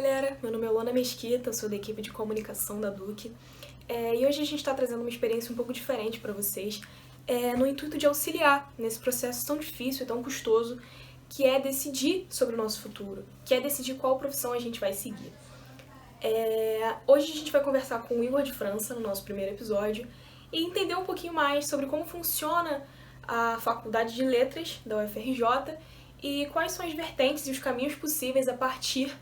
galera, meu nome é Luana Mesquita, eu sou da equipe de comunicação da Duque, e hoje a gente está trazendo uma experiência um pouco diferente para vocês, no intuito de auxiliar nesse processo tão difícil e tão custoso que é decidir sobre o nosso futuro, que é decidir qual profissão a gente vai seguir. Hoje a gente vai conversar com o Igor de França, no nosso primeiro episódio, e entender um pouquinho mais sobre como funciona a Faculdade de Letras da UFRJ e quais são as vertentes e os caminhos possíveis a partir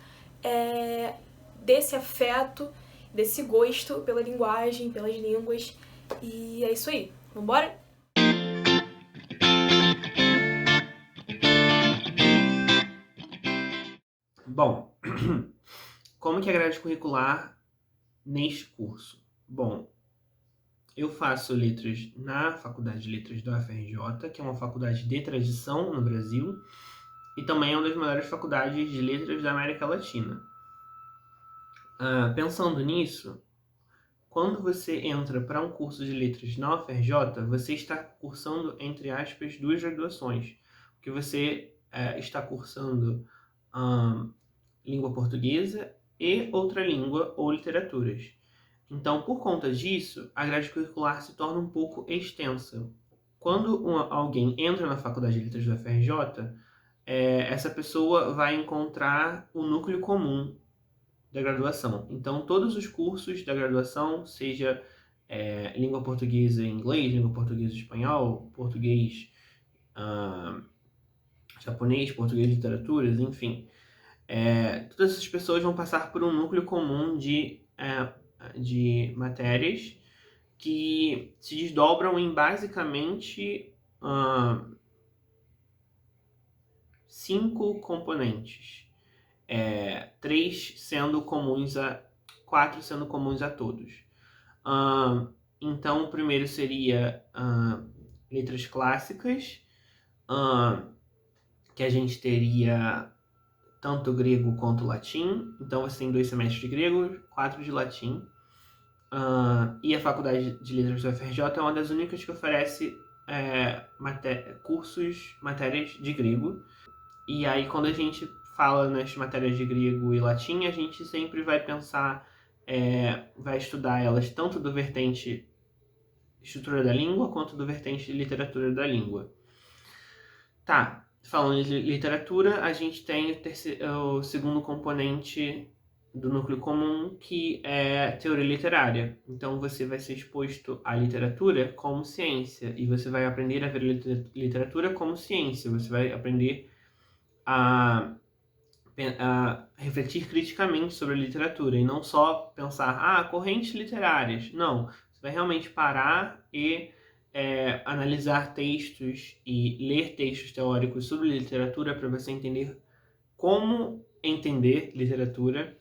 desse afeto, desse gosto pela linguagem, pelas línguas. E é isso aí. Vambora? Bom, como que é a grade curricular neste curso? Bom, eu faço letras na Faculdade de Letras da UFRJ, que é uma faculdade de tradição no Brasil, e também é uma das maiores faculdades de letras da América Latina. Pensando nisso, quando você entra para um curso de letras na UFRJ, você está cursando, entre aspas, duas graduações, porque você está cursando língua portuguesa e outra língua ou literaturas. Então, por conta disso, a grade curricular se torna um pouco extensa. Quando alguém entra na Faculdade de Letras da UFRJ, essa pessoa vai encontrar o núcleo comum da graduação. Então, todos os cursos da graduação, seja língua portuguesa e inglês, língua portuguesa e espanhol, português, japonês, português e literaturas, enfim, todas essas pessoas vão passar por um núcleo comum de matérias que se desdobram em basicamente 5 componentes, 4 sendo comuns a todos. Então, o primeiro seria letras clássicas, que a gente teria tanto grego quanto latim. Então você tem 2 semestres de grego, 4 de latim. E a Faculdade de Letras da UFRJ é uma das únicas que oferece matérias de grego. E aí quando a gente fala nas matérias de grego e latim, a gente sempre vai pensar, vai estudar elas tanto do vertente estrutura da língua quanto do vertente de literatura da língua. Tá. Falando de literatura, a gente tem o segundo componente do núcleo comum, que é teoria literária. Então você vai ser exposto à literatura como ciência, e você vai aprender a ver literatura como ciência. Você vai aprender a refletir criticamente sobre a literatura, e não só pensar, correntes literárias. Não, você vai realmente parar e analisar textos e ler textos teóricos sobre literatura para você entender como entender literatura.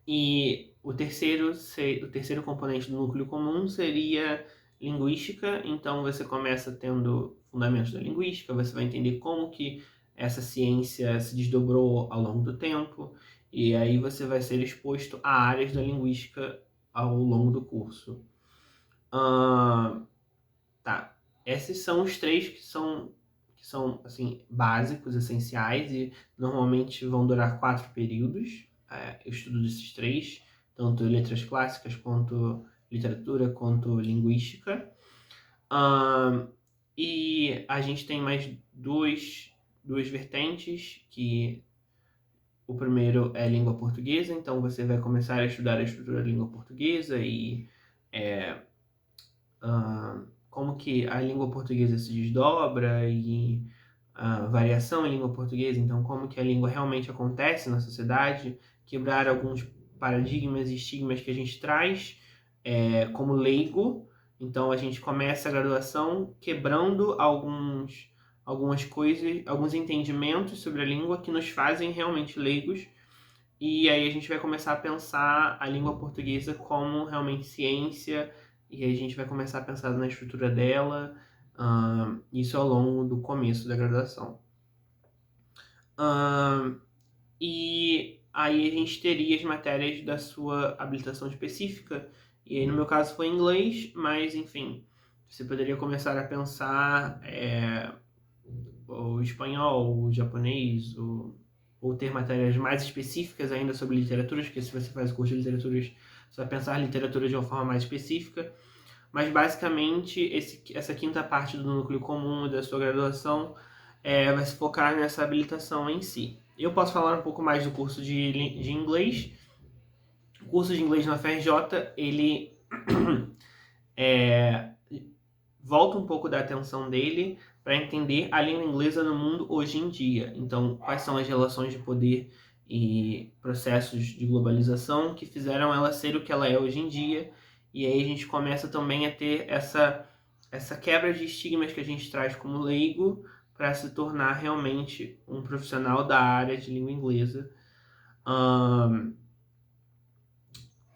E o terceiro componente do núcleo comum seria linguística. Então você começa tendo fundamentos da linguística, você vai entender como que essa ciência se desdobrou ao longo do tempo, e aí você vai ser exposto a áreas da linguística ao longo do curso. Tá. Esses são os 3 que são assim, básicos, essenciais, e normalmente vão durar 4 períodos. Eu estudo desses 3, tanto letras clássicas, quanto literatura, quanto linguística. E a gente tem mais duas vertentes, que o primeiro é língua portuguesa. Então você vai começar a estudar a estrutura da língua portuguesa e como que a língua portuguesa se desdobra e a variação em língua portuguesa. Então, como que a língua realmente acontece na sociedade, quebrar alguns paradigmas e estigmas que a gente traz como leigo. Então, a gente começa a graduação quebrando algumas coisas, alguns entendimentos sobre a língua que nos fazem realmente leigos. E aí a gente vai começar a pensar a língua portuguesa como realmente ciência, e aí a gente vai começar a pensar na estrutura dela, isso ao longo do começo da graduação. E aí a gente teria as matérias da sua habilitação específica, e aí no meu caso foi inglês, mas enfim, você poderia começar a pensar o espanhol, o japonês, o ou ter matérias mais específicas ainda sobre literaturas, porque se você faz o curso de literaturas, você vai pensar literatura de uma forma mais específica. Mas basicamente essa quinta parte do núcleo comum da sua graduação vai se focar nessa habilitação em si. Eu posso falar um pouco mais do curso de inglês. O curso de inglês na FRJ, ele volta um pouco da atenção dele para entender a língua inglesa no mundo hoje em dia. Então, quais são as relações de poder e processos de globalização que fizeram ela ser o que ela é hoje em dia. E aí a gente começa também a ter essa quebra de estigmas que a gente traz como leigo para se tornar realmente um profissional da área de língua inglesa.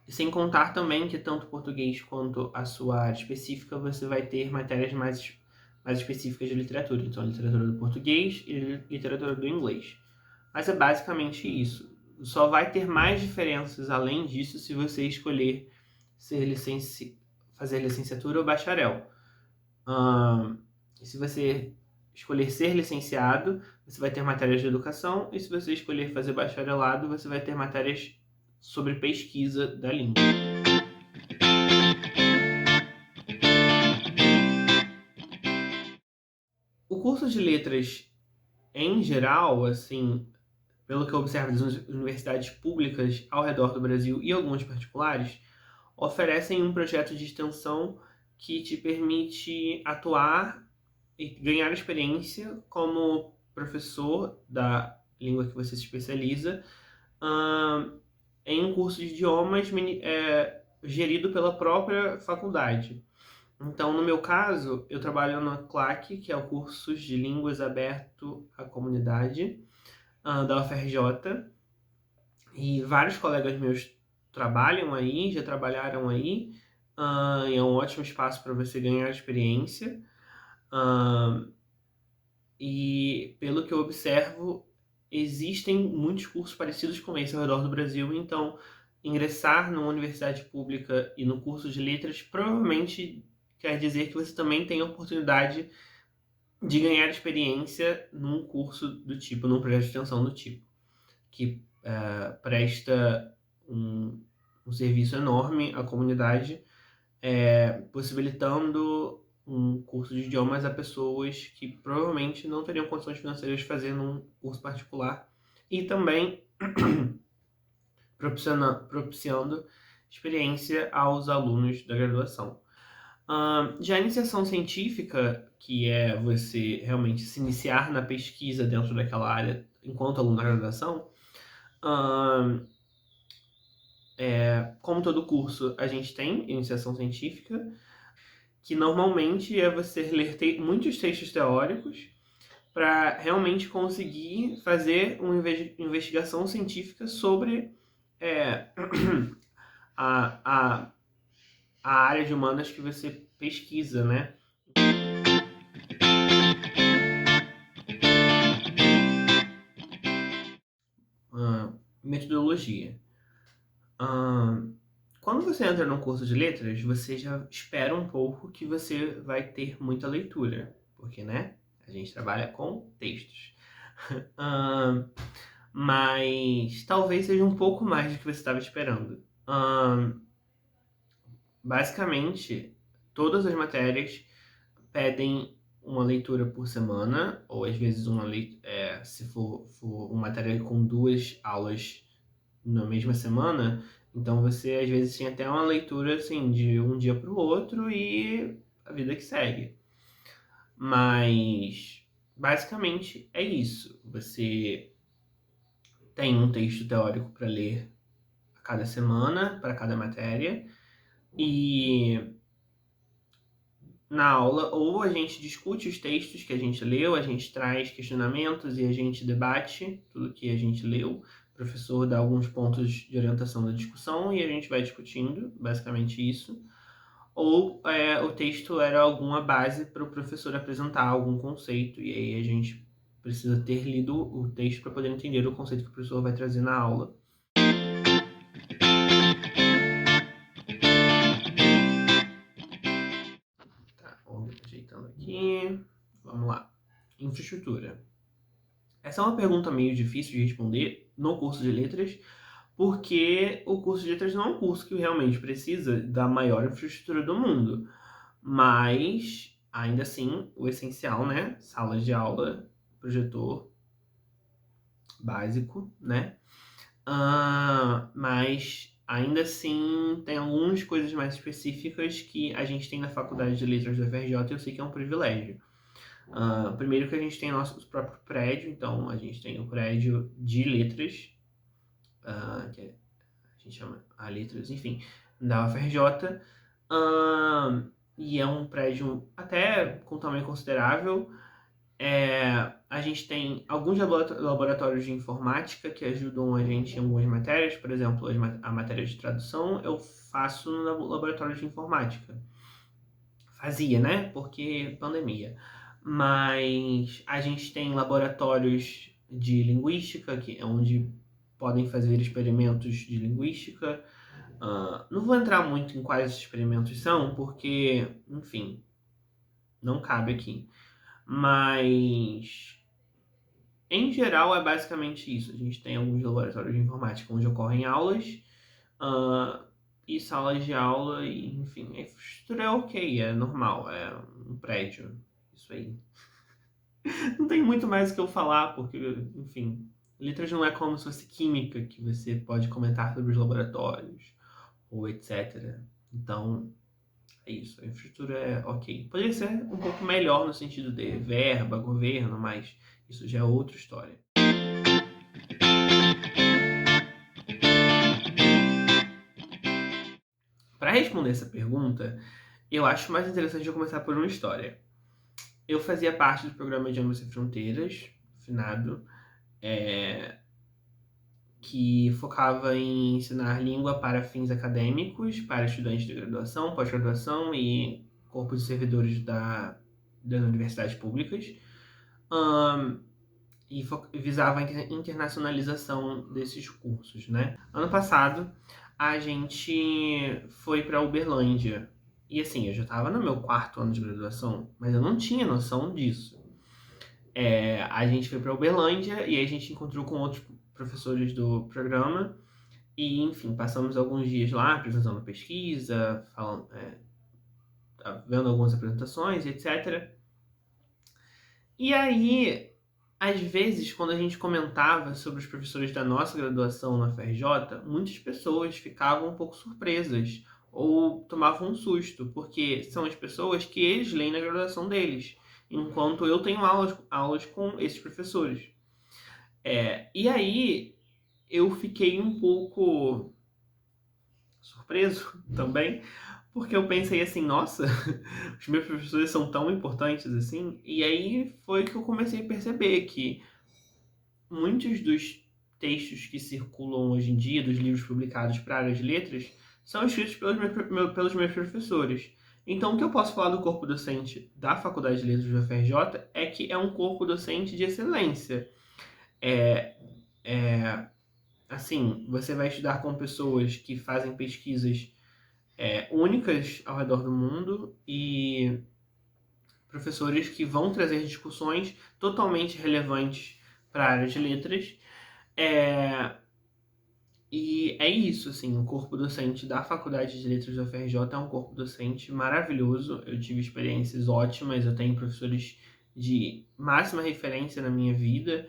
Sem contar também que tanto português quanto a sua área específica, você vai ter matérias mais específicas de literatura. Então, literatura do português e literatura do inglês. Mas é basicamente isso. Só vai ter mais diferenças além disso se você escolher fazer licenciatura ou bacharel. Se você escolher ser licenciado, você vai ter matérias de educação. E se você escolher fazer bacharelado, você vai ter matérias sobre pesquisa da língua. O curso de letras, em geral, assim, pelo que eu observo das universidades públicas ao redor do Brasil e algumas particulares, oferecem um projeto de extensão que te permite atuar e ganhar experiência como professor da língua que você se especializa, em um curso de idiomas gerido pela própria faculdade. Então, no meu caso, eu trabalho na CLAC, que é o curso de Línguas Aberto à Comunidade, da UFRJ, e vários colegas meus trabalham aí, já trabalharam aí, e é um ótimo espaço para você ganhar experiência. E pelo que eu observo, existem muitos cursos parecidos com esse ao redor do Brasil, então ingressar numa universidade pública e no curso de letras provavelmente quer dizer que você também tem a oportunidade de ganhar experiência num curso do tipo, num projeto de extensão do tipo, que presta um serviço enorme à comunidade, possibilitando um curso de idiomas a pessoas que provavelmente não teriam condições financeiras de fazer num curso particular, e também propiciando experiência aos alunos da graduação. Já a iniciação científica, que é você realmente se iniciar na pesquisa dentro daquela área enquanto aluno da graduação, como todo curso, a gente tem iniciação científica, que normalmente é você ler muitos textos teóricos para realmente conseguir fazer uma investigação científica sobre a área de humanas que você pesquisa, né? Metodologia. Quando você entra num curso de letras, você já espera um pouco que você vai ter muita leitura, porque, né, a gente trabalha com textos. Mas talvez seja um pouco mais do que você estava esperando. Basicamente, todas as matérias pedem uma leitura por semana, ou às vezes se for uma matéria com 2 aulas na mesma semana, então você às vezes tem até uma leitura assim de um dia para o outro e a vida que segue. Mas basicamente é isso. Você tem um texto teórico para ler a cada semana, para cada matéria, e na aula ou a gente discute os textos que a gente leu, a gente traz questionamentos e a gente debate tudo que a gente leu. O professor dá alguns pontos de orientação da discussão e a gente vai discutindo, basicamente isso. Ou o texto era alguma base para o professor apresentar algum conceito, e aí a gente precisa ter lido o texto para poder entender o conceito que o professor vai trazer na aula. Tá, ajeitando aqui. Vamos lá. Infraestrutura. Essa é uma pergunta meio difícil de responder no curso de letras, porque o curso de letras não é um curso que realmente precisa da maior infraestrutura do mundo. Mas, ainda assim, o essencial, né? Sala de aula, projetor básico, né? Mas, ainda assim, tem algumas coisas mais específicas que a gente tem na Faculdade de Letras da UFRJ e eu sei que é um privilégio. Primeiro que a gente tem nosso próprio prédio, então a gente tem o prédio de letras, que a gente chama a letras, enfim, da UFRJ, e é um prédio até com tamanho considerável. A gente tem alguns laboratórios de informática que ajudam a gente em algumas matérias, por exemplo, a matéria de tradução eu faço no laboratório de informática. Fazia, né? Porque pandemia. Mas a gente tem laboratórios de linguística, que é onde podem fazer experimentos de linguística. Não vou entrar muito em quais experimentos são, porque, enfim, não cabe aqui. Mas, em geral, é basicamente isso. A gente tem alguns laboratórios de informática onde ocorrem aulas, e salas de aula, e, enfim, a infraestrutura é ok, é normal, é um prédio, isso aí. Não tem muito mais o que eu falar, porque, enfim, letras não é como se fosse química, que você pode comentar sobre os laboratórios, ou etc. Então, é isso, a infraestrutura é ok. Poderia ser um pouco melhor no sentido de verba, governo, mas isso já é outra história. Para responder essa pergunta, eu acho mais interessante eu começar por uma história. Eu fazia parte do programa de Ângulos Sem Fronteiras, finado, que focava em ensinar língua para fins acadêmicos, para estudantes de graduação, pós-graduação e corpo de servidores das universidades públicas, e visava a internacionalização desses cursos, né? Ano passado, a gente foi para Uberlândia. E assim, eu já estava no meu 4º ano de graduação, mas eu não tinha noção disso. A gente foi para Uberlândia e aí a gente encontrou com outros professores do programa e, enfim, passamos alguns dias lá apresentando pesquisa, falando, vendo algumas apresentações, etc. E aí, às vezes, quando a gente comentava sobre os professores da nossa graduação na FRJ, muitas pessoas ficavam um pouco surpresas ou tomavam um susto, porque são as pessoas que eles leem na graduação deles, enquanto eu tenho aulas com esses professores. E aí, eu fiquei um pouco surpreso também, porque eu pensei assim, nossa, os meus professores são tão importantes assim. E aí foi que eu comecei a perceber que muitos dos textos que circulam hoje em dia, dos livros publicados para a área de letras, são escritos pelos meus professores. Então, o que eu posso falar do corpo docente da Faculdade de Letras da UFRJ é que é um corpo docente de excelência. Assim, você vai estudar com pessoas que fazem pesquisas únicas ao redor do mundo e professores que vão trazer discussões totalmente relevantes para a área de letras. E é isso, assim, o corpo docente da Faculdade de Letras da UFRJ é um corpo docente maravilhoso. Eu tive experiências ótimas, eu tenho professores de máxima referência na minha vida.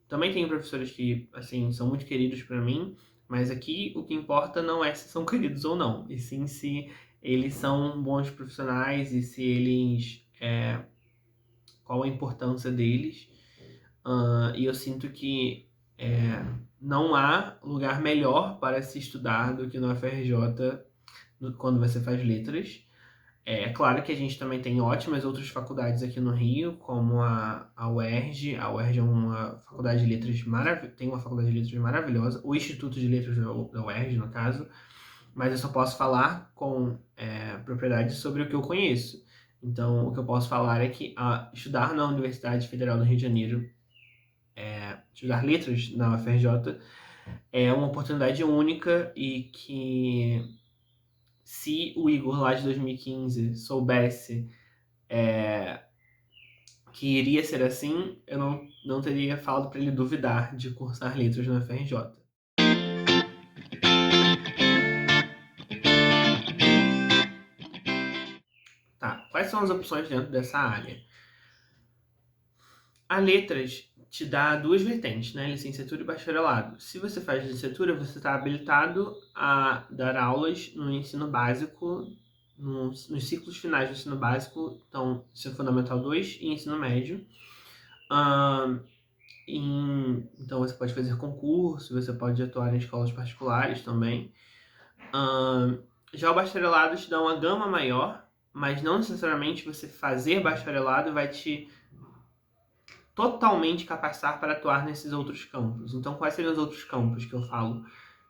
Também tenho professores que, assim, são muito queridos para mim, mas aqui o que importa não é se são queridos ou não, e sim se eles são bons profissionais e se eles... qual a importância deles. E eu sinto que não há lugar melhor para se estudar do que no UFRJ quando você faz letras. É claro que a gente também tem ótimas outras faculdades aqui no Rio, como a UERJ. A UERJ é uma faculdade de letras tem uma faculdade de letras maravilhosa, o Instituto de Letras da UERJ, no caso, mas eu só posso falar com propriedade sobre o que eu conheço. Então, o que eu posso falar é que estudar na Universidade Federal do Rio de Janeiro, estudar letras na UFRJ, é uma oportunidade única e que, se o Igor lá de 2015 soubesse que iria ser assim, eu não teria falado para ele duvidar de cursar letras no FRJ. Tá, quais são as opções dentro dessa área? A letras te dá duas vertentes, né? Licenciatura e bacharelado. Se você faz licenciatura, você está habilitado a dar aulas no ensino básico, nos ciclos finais do ensino básico, então, ensino fundamental 2 e ensino médio. Então, você pode fazer concurso, você pode atuar em escolas particulares também. Já o bacharelado te dá uma gama maior, mas não necessariamente você fazer bacharelado vai te totalmente capacitar para atuar nesses outros campos. Então, quais seriam os outros campos que eu falo?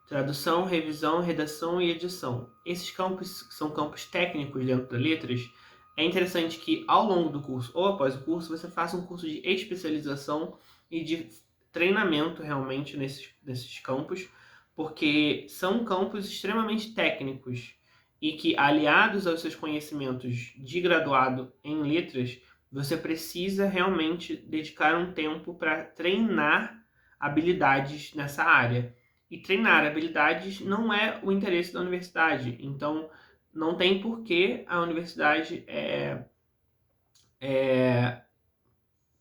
Tradução, revisão, redação e edição. Esses campos são campos técnicos dentro das letras. É interessante que ao longo do curso ou após o curso você faça um curso de especialização e de treinamento realmente nesses campos, porque são campos extremamente técnicos e que, aliados aos seus conhecimentos de graduado em letras, você precisa realmente dedicar um tempo para treinar habilidades nessa área. E treinar habilidades não é o interesse da universidade. Então, não tem por que a universidade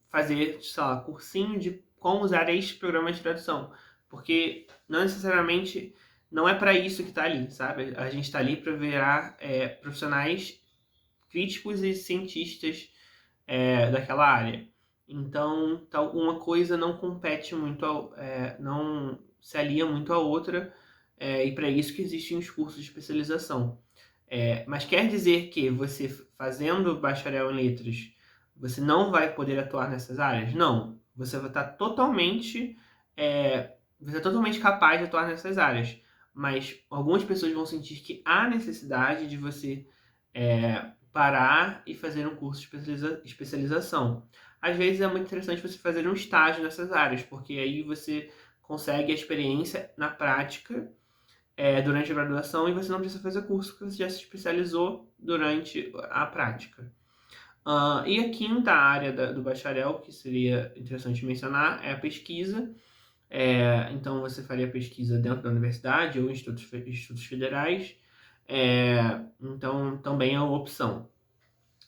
fazer, sei lá, cursinho de como usar este programa de tradução. Porque não necessariamente não é para isso que está ali, sabe? A gente está ali para virar profissionais críticos e cientistas daquela área. Então, uma coisa não compete muito, não se alia muito à outra, e para isso que existem os cursos de especialização. Mas quer dizer que você, fazendo bacharel em letras, você não vai poder atuar nessas áreas? Não. Você vai estar totalmente, você é totalmente capaz de atuar nessas áreas. Mas algumas pessoas vão sentir que há necessidade de você parar e fazer um curso de especialização. Às vezes é muito interessante você fazer um estágio nessas áreas, porque aí você consegue a experiência na prática durante a graduação e você não precisa fazer curso, porque você já se especializou durante a prática. E a quinta área do bacharel, que seria interessante mencionar, é a pesquisa. Então você faria pesquisa dentro da universidade ou em institutos federais. Então também é uma opção.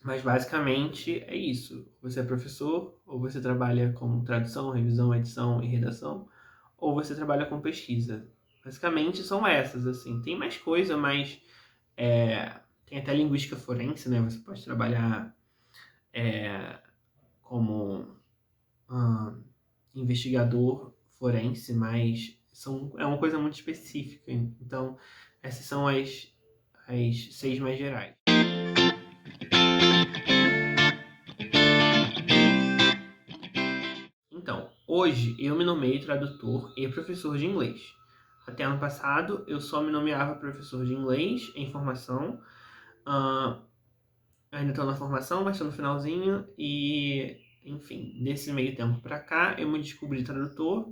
Mas basicamente é isso. Você é professor, ou você trabalha com tradução, revisão, edição e redação, ou você trabalha com pesquisa. Basicamente são essas, assim. Tem mais coisa, mas tem até linguística forense, né? Você pode trabalhar como investigador forense, mas é uma coisa muito específica. Então, essas são as 6 mais gerais. Então, hoje eu me nomeei tradutor e professor de inglês. Até ano passado eu só me nomeava professor de inglês em formação. Ainda estou na formação, mas estou no finalzinho. E, enfim, desse meio tempo pra cá eu me descobri tradutor.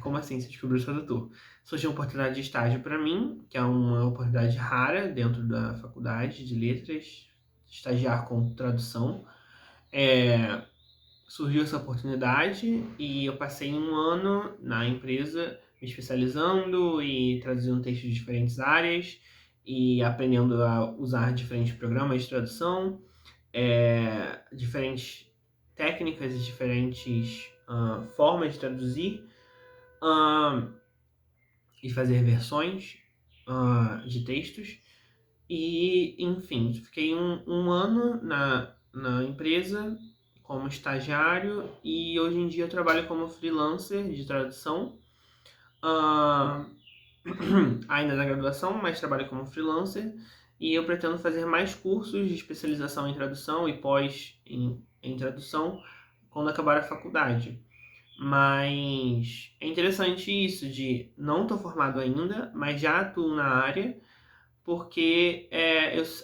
Como assim se descobriu tradutor? Surgiu uma oportunidade de estágio para mim, que é uma oportunidade rara dentro da faculdade de letras, estagiar com tradução. Surgiu essa oportunidade e eu passei um ano na empresa me especializando e traduzindo textos de diferentes áreas e aprendendo a usar diferentes programas de tradução, diferentes técnicas e diferentes formas de traduzir e fazer versões de textos. E, enfim, fiquei um ano na empresa como estagiário e hoje em dia eu trabalho como freelancer de tradução, ainda na graduação, mas trabalho como freelancer e eu pretendo fazer mais cursos de especialização em tradução e pós em tradução quando acabar a faculdade. Mas é interessante isso de não estou formado ainda, mas já atuo na área, porque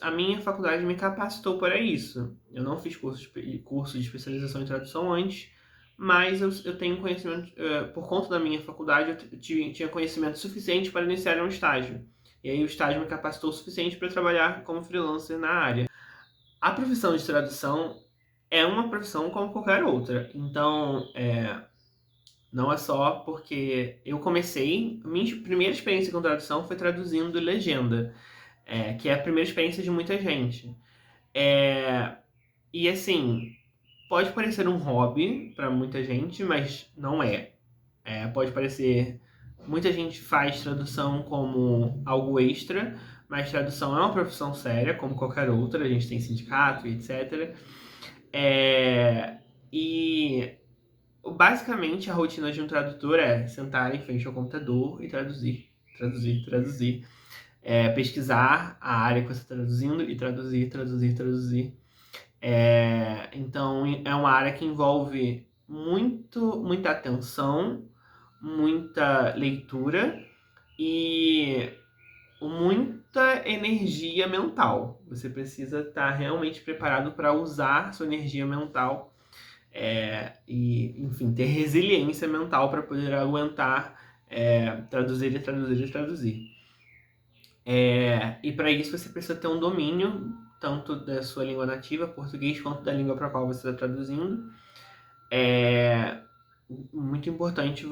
a minha faculdade me capacitou para isso. Eu não fiz curso de especialização em tradução antes, mas eu tenho conhecimento, por conta da minha faculdade, eu tinha conhecimento suficiente para iniciar um estágio. E aí o estágio me capacitou o suficiente para trabalhar como freelancer na área. A profissão de tradução é uma profissão como qualquer outra. Então, não é só porque eu comecei... Minha primeira experiência com tradução foi traduzindo legenda, que é a primeira experiência de muita gente. E assim, pode parecer um hobby para muita gente, mas não é. Pode parecer... Muita gente faz tradução como algo extra, mas tradução é uma profissão séria, como qualquer outra. A gente tem sindicato e etc. E basicamente a rotina de um tradutor é sentar em frente ao computador e traduzir, traduzir, traduzir. Pesquisar a área que você está traduzindo e traduzir, traduzir, traduzir. Então é uma área que envolve muita atenção, muita leitura e muita energia mental. Você precisa estar realmente preparado para usar sua energia mental e, enfim, ter resiliência mental para poder aguentar traduzir e traduzir e traduzir. E para isso você precisa ter um domínio tanto da sua língua nativa, português, quanto da língua para a qual você está traduzindo. Muito importante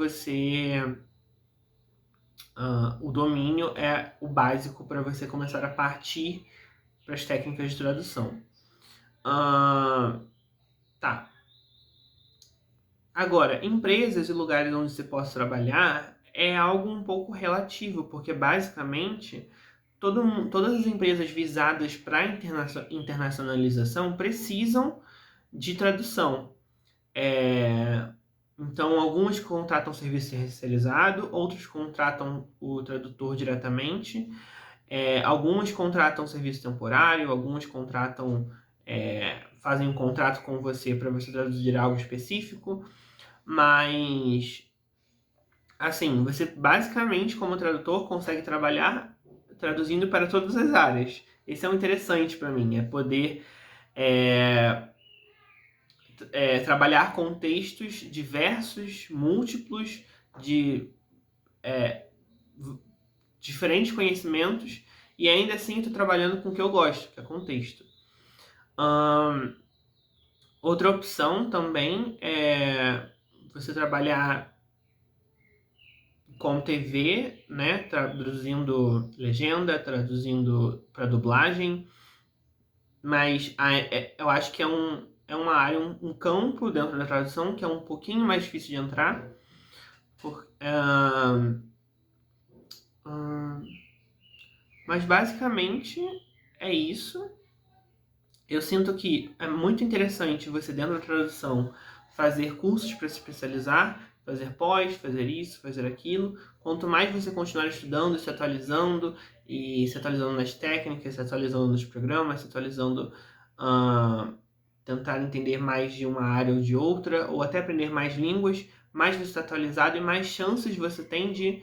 o domínio é o básico para você começar a partir para as técnicas de tradução. Tá. Agora, empresas e lugares onde você possa trabalhar é algo um pouco relativo, porque basicamente todas as empresas visadas para internacionalização precisam de tradução. Então, algumas contratam serviço terceirizado, outros contratam o tradutor diretamente, algumas contratam serviço temporário, alguns fazem um contrato com você para você traduzir algo específico, mas, assim, você basicamente, como tradutor, consegue trabalhar traduzindo para todas as áreas. Esse é o interessante para mim, é poder trabalhar com textos diversos, múltiplos, de diferentes conhecimentos, e ainda assim estou trabalhando com o que eu gosto, que é contexto. Outra opção também é você trabalhar com TV, né, traduzindo legenda, traduzindo para dublagem, mas eu acho que é uma área, um campo dentro da tradução que é um pouquinho mais difícil de entrar. Mas basicamente é isso. Eu sinto que é muito interessante você, dentro da tradução, fazer cursos para se especializar, fazer pós, fazer isso, fazer aquilo. Quanto mais você continuar estudando, se atualizando, e se atualizando nas técnicas, se atualizando nos programas, se atualizando, tentar entender mais de uma área ou de outra, ou até aprender mais línguas, mais você está atualizado e mais chances você tem de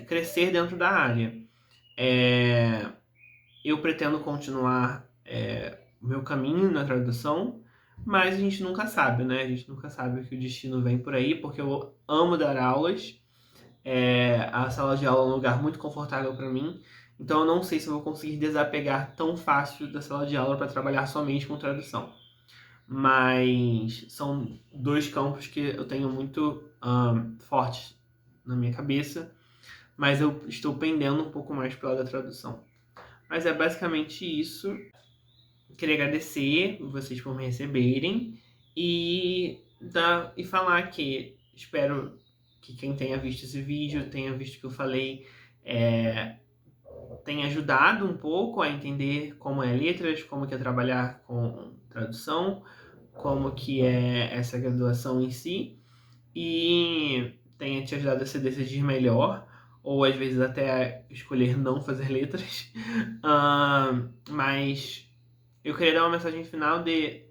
crescer dentro da área. Eu pretendo continuar o meu caminho na tradução, mas a gente nunca sabe, né? A gente nunca sabe o que o destino vem por aí, porque eu amo dar aulas. A sala de aula é um lugar muito confortável para mim, então eu não sei se eu vou conseguir desapegar tão fácil da sala de aula para trabalhar somente com tradução. Mas são dois campos que eu tenho muito fortes na minha cabeça, mas eu estou pendendo um pouco mais para o lado da tradução. Mas é basicamente isso. Queria agradecer vocês por me receberem e falar que espero que quem tenha visto esse vídeo, tenha visto o que eu falei, tenha ajudado um pouco a entender como é letras, como que é trabalhar com tradução, como que é essa graduação em si, e tenha te ajudado a se decidir melhor, ou às vezes até escolher não fazer letras. Mas eu queria dar uma mensagem final de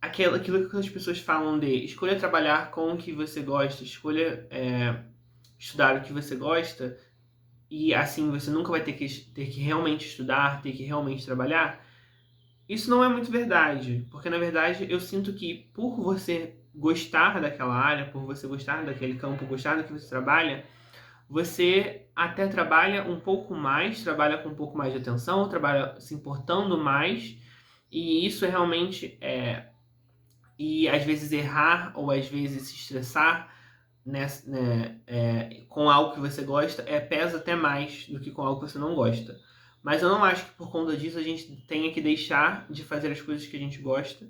aquilo que as pessoas falam de escolha trabalhar com o que você gosta, escolha estudar o que você gosta, e assim você nunca vai ter que realmente estudar, ter que realmente trabalhar. Isso não é muito verdade, porque na verdade eu sinto que por você gostar daquela área, por você gostar daquele campo, gostar do que você trabalha, você até trabalha um pouco mais, trabalha com um pouco mais de atenção, trabalha se importando mais E isso é realmente e às vezes errar ou às vezes se estressar com algo que você gosta pesa até mais do que com algo que você não gosta. Mas eu não acho que por conta disso a gente tenha que deixar de fazer as coisas que a gente gosta.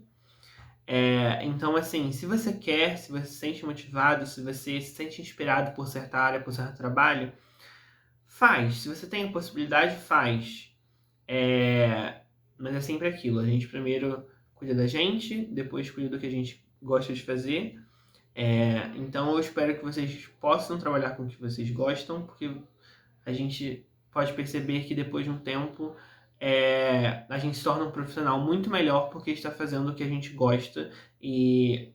Então, assim, se você quer, se você se sente motivado, se você se sente inspirado por certa área, por certo trabalho, faz. Se você tem a possibilidade, faz. Mas é sempre aquilo. A gente primeiro cuida da gente, depois cuida do que a gente gosta de fazer. Então eu espero que vocês possam trabalhar com o que vocês gostam, porque a gente pode perceber que depois de um tempo a gente se torna um profissional muito melhor porque está fazendo o que a gente gosta e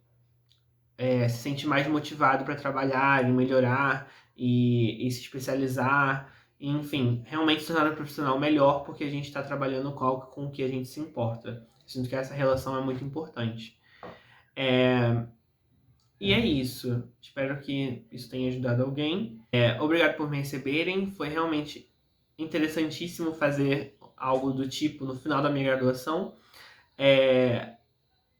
se sente mais motivado para trabalhar e melhorar e se especializar. Enfim, realmente se tornar um profissional melhor porque a gente está trabalhando com algo com que a gente se importa. Sinto que essa relação é muito importante. E é isso. Espero que isso tenha ajudado alguém. Obrigado por me receberem. Foi realmente interessantíssimo fazer algo do tipo no final da minha graduação.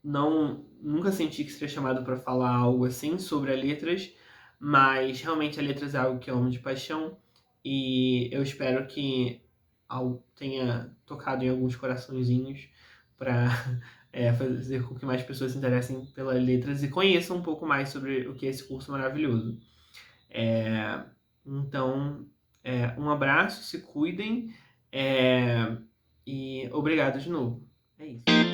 Nunca senti que seria chamado para falar algo assim sobre a letras, mas realmente a letras é algo que eu amo de paixão e eu espero que algo tenha tocado em alguns coraçõezinhos para fazer com que mais pessoas se interessem pelas letras e conheçam um pouco mais sobre o que é esse curso maravilhoso. Então, um abraço, se cuidem e obrigado de novo. É isso.